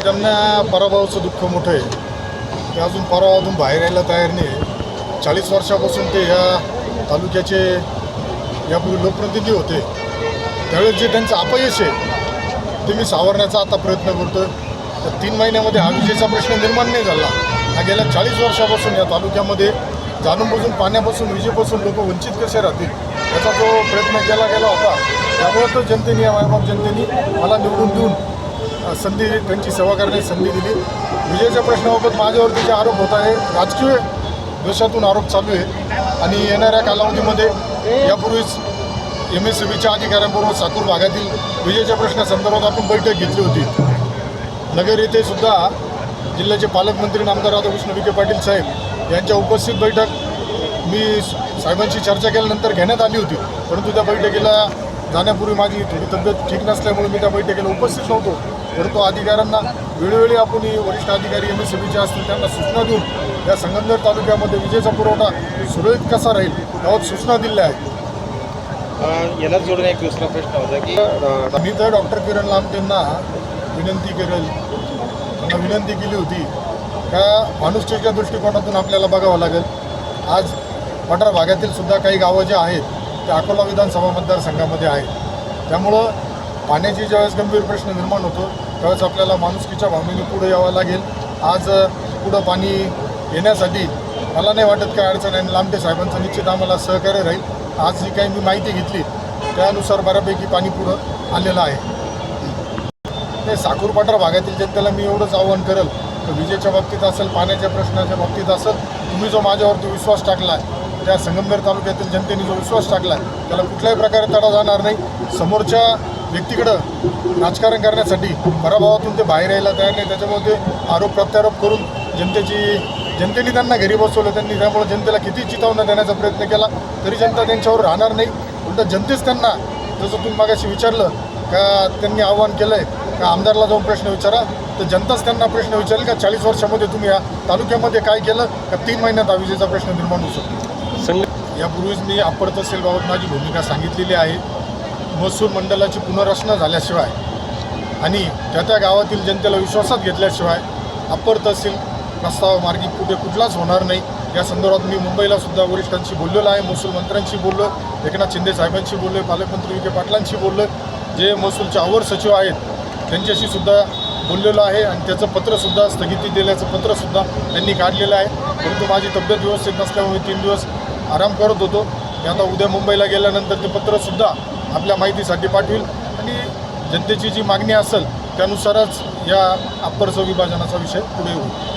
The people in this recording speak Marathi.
ज्यांना पराभवाचं दुःख मोठं आहे ते अजून पराभवातून बाहेर यायला तयार नाही. 40 वर्षापासून ते ह्या तालुक्याचे यापूर्वी लोकप्रतिनिधी होते. त्यावेळेस जे त्यांचं अपयश आहे ते मी सावरण्याचा आता प्रयत्न करतो आहे. तर 3 महिन्यामध्ये हा विजेचा प्रश्न निर्माण नाही झाला. हा गेल्या 40 वर्षापासून या तालुक्यामध्ये जाणून बुजून पाण्यापासून विजेपासून लोक वंचित कसे राहतील याचा जो प्रयत्न केला गेला होता. त्यामुळे तो जनतेने या मायबाप जनतेने मला निवडून देऊन संधी त्यांची सेवा करण्याची संधी दिली. विजेच्या प्रश्नाबाबत माझ्यावरती जे आरोप होत आहे राजकीय दोषातून आरोप चालू आहे आणि येणाऱ्या कालावधीमध्ये यापूर्वीच MSCBच्या अधिकाऱ्यांबरोबर साकूर भागातील विजेच्या प्रश्नासंदर्भात आपण बैठक घेतली होती. नगर येथे सुद्धा जिल्ह्याचे पालकमंत्री नामदार राधाकृष्ण विखे पाटील साहेब यांच्या उपस्थित बैठक मी साहेबांशी चर्चा केल्यानंतर घेण्यात आली होती. परंतु त्या बैठकीला जाण्यापूर्वी माझी थोडी तब्येत ठीक नसल्यामुळे मी त्या बैठकीला उपस्थित नव्हतो. परंतु अधिकाऱ्यांना वेळोवेळी आपण वरिष्ठ अधिकारी MSCBचे असतील त्यांना सूचना देऊन या संगमनेर तालुक्यामध्ये विजेचा पुरवठा सुरळीत कसा राहील याबाबत सूचना दिल्या आहेत. याला जोडून एक दुसरा प्रश्न होता की मी तर डॉक्टर किरण लामटेंना विनंती केली होती का माणुसकीच्या दृष्टिकोनातून आपल्याला बघावं लागेल. आज पठार भागातील सुद्धा काही गावं जे आहेत ते अकोला विधानसभा मतदारसंघामध्ये आहेत. त्यामुळं पाण्याची ज्यावेळेस गंभीर प्रश्न निर्माण होतो त्यावेळेस आपल्याला माणुसकीच्या भावनेने पुढे यावं लागेल. आज पुढं पाणी येण्यासाठी मला नाही वाटत काय अडचण आहे. लामटे साहेबांचं निश्चित आम्हाला सहकार्य राहील. आज जी काही मी माहिती घेतली त्यानुसार बऱ्यापैकी पाणी पुढं आलेलं आहे. ते साकूर पठार भागातील जनतेला मी एवढंच आव्हान करेल तर विजेच्या बाबतीत असेल पाण्याच्या प्रश्नाच्या बाबतीत असेल तुम्ही जो माझ्यावरती विश्वास टाकला आहे त्या संगमनेर तालुक्यातील जनतेने जो विश्वास टाकला आहे त्याला कुठल्याही प्रकारे तडा जाणार नाही. समोरच्या व्यक्तीकडं राजकारण करण्यासाठी पराभवातून ते बाहेर यायला तयार नाही. त्याच्यामुळे ते आरोप प्रत्यारोप करून जनतेने त्यांना घरी बसवलं. त्यांनी त्यामुळे जनतेला किती चितावणा देण्याचा प्रयत्न केला तरी जनता त्यांच्यावर राहणार नाही. उलट जनतेच त्यांना जसं तुम्ही मागाशी विचारलं का त्यांनी आव्हान केलं आहे का आमदारला जाऊन प्रश्न विचारा तर जनताच त्यांना प्रश्न विचारेल का 40 वर्षामध्ये तुम्ही या तालुक्यामध्ये काय केलं का 3 महिन्यात विजेचा प्रश्न निर्माण होऊ शकतो. यापूर्वीच मी अप्पर तहसीलबाबत माझी भूमिका सांगितलेली आहे. महसूल मंडळाची पुनर्रचना झाल्याशिवाय आणि त्या गावातील जनतेला विश्वासात घेतल्याशिवाय अप्पर तहसील प्रस्ताव मार्गी कुठलाच होणार नाही. या संदर्भात मी मुंबईला सुद्धा वरिष्ठांशी बोललेलो आहे. महसूल मंत्र्यांशी बोललो, एकनाथ शिंदे साहेबांशी बोललो, पालकमंत्री विखे पाटलांशी बोललो, जे महसूलचे अवर सचिव आहेत त्यांच्याशी सुद्धा बोललेलो आहे आणि त्याचं पत्रसुद्धा स्थगिती दिल्याचं पत्रसुद्धा त्यांनी काढलेलं आहे. परंतु माझी तब्येत व्यवस्थित नसल्यामुळे 3 दिवस आराम करत होतो. मी आता उद्या मुंबईला गेल्यानंतर ते पत्रसुद्धा आपल्या माहितीसाठी पाठवेल आणि जनतेची जी मागणी असेल त्यानुसारच या अप्पर विभाजनाचा विषय पुढे होईल.